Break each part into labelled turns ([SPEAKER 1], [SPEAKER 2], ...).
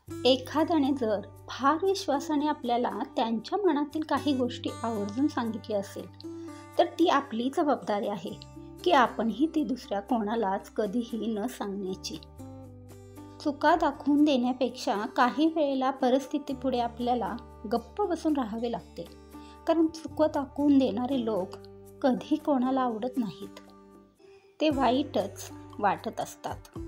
[SPEAKER 1] एखाद्याने जर फार विश्वासाने आपल्याला त्यांच्या मनातील काही गोष्टी आवर्जून सांगितली असेल, तर ती आपली जबाबदारी आहे की आपणही ती दुसऱ्या कोणालाच कधीही न सांगण्याची. चुका दाखवून देण्यापेक्षा काही वेळेला परिस्थितीपुढे आपल्याला गप्प बसून राहावे लागते, कारण चुका दाखवून देणारे लोक कधी कोणाला आवडत नाहीत. ते वाईटच वाटत असतात.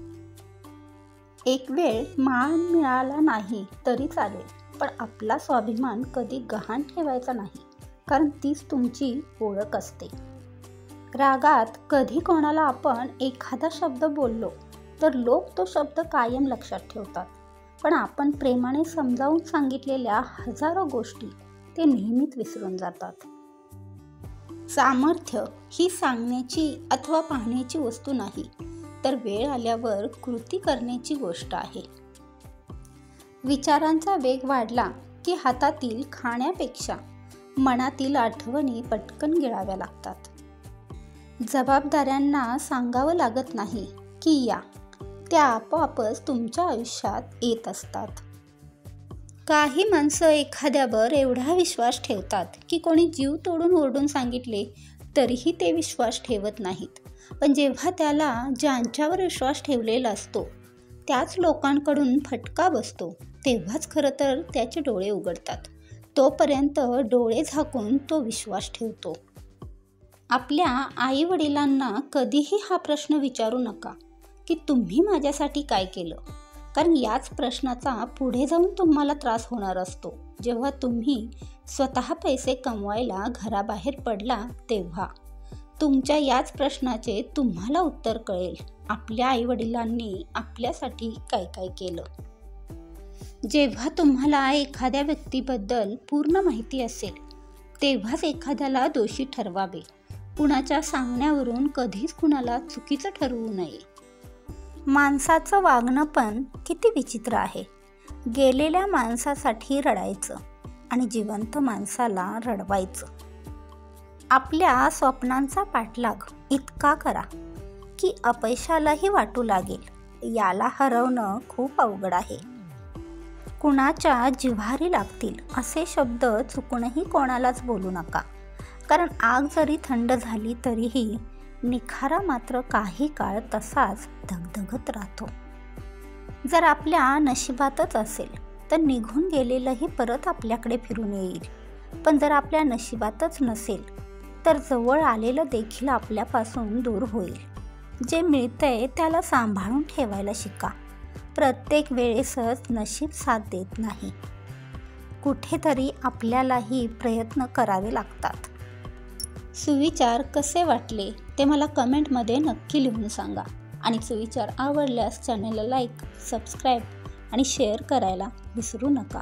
[SPEAKER 1] एक वेळ मान मिळाला नाही तरी चालेल, पण आपला स्वाभिमान कधी गहाण ठेवायचा नाही, कारण तीच तुमची ओळख असते. रागात कधी कोणाला आपण एखादा शब्द बोललो तर लोक तो शब्द कायम लक्षात ठेवतात, पण आपण प्रेमाने समजावून सांगितलेल्या हजारो गोष्टी ते नेहमीच विसरून जातात. सामर्थ्य ही सांगण्याची अथवा पाहण्याची वस्तू नाही, तर वेळ आल्यावर कृती करण्याची गोष्ट आहे. विचारांचा वेग वाढला की हातातील खाण्यापेक्षा मनातील आठवणी पटकन गिळाव्या लागतात. जबाबदाऱ्यांना सांगावं लागत नाही की या, त्या आपोआपच तुमच्या आयुष्यात येत असतात. काही माणसं एखाद्यावर एवढा विश्वास ठेवतात की कोणी जीव तोडून ओरडून सांगितले तरीही ते विश्वास ठेवत नाहीत, पण जेव्हा त्याला ज्यांच्यावर विश्वास ठेवलेला असतो त्याच लोकांकडून फटका बसतो तेव्हाच खरं तर त्याचे डोळे उघडतात. तोपर्यंत डोळे झाकून तो विश्वास ठेवतो. आपल्या आईवडिलांना कधीही हा प्रश्न विचारू नका की तुम्ही माझ्यासाठी काय केलं, कारण याच प्रश्नाचा पुढे जाऊन तुम्हाला त्रास होणार असतो जेव्हा तुम्ही स्वतः पैसे कमवायला घराबाहेर पडला. तेव्हा तुमच्या याच प्रश्नाचे तुम्हाला उत्तर कळेल, आपल्या आईवडिलांनी आपल्यासाठी काय काय केलं. जेव्हा तुम्हाला एखाद्या व्यक्तीबद्दल पूर्ण माहिती असेल तेव्हाच एखाद्याला दोषी ठरवावे. कुणाच्या सांगण्यावरून कधीच कुणाला चुकीचं ठरवू नये. माणसाचं वागणं पण किती विचित्र आहे. गेलेल्या माणसासाठी रडायचं आणि जिवंत माणसाला रडवायचं. आपल्या स्वप्नांचा पाठलाग इतका करा की अपयशालाही वाटू लागेल. याला हरवणं खूप अवघड आहे. कुणाच्या जिव्हारी लागतील असे शब्द चुकूनही कोणालाच बोलू नका, कारण आग जरी थंड झाली तरीही निखारा मात्र काही काळ तसाच धगधगत राहतो. जर आपल्या नशिबातच असेल तर निघून गेलेलंही परत आपल्याकडे फिरून येईल, पण जर आपल्या नशिबातच नसेल तर जवळ आलेलं देखील आपल्यापासून दूर होईल. जे मिळतंय त्याला सांभाळून ठेवायला शिका. प्रत्येक वेळेसच नशीब साथ देत नाही. कुठेतरी आपल्यालाही प्रयत्न करावे लागतात. सुविचार कसे वाटले ते मला कमेंटमध्ये नक्की लिहून सांगा. आणि सुविचार आवडल्यास चॅनलला लाईक, सबस्क्राईब आणि शेअर करायला विसरू नका.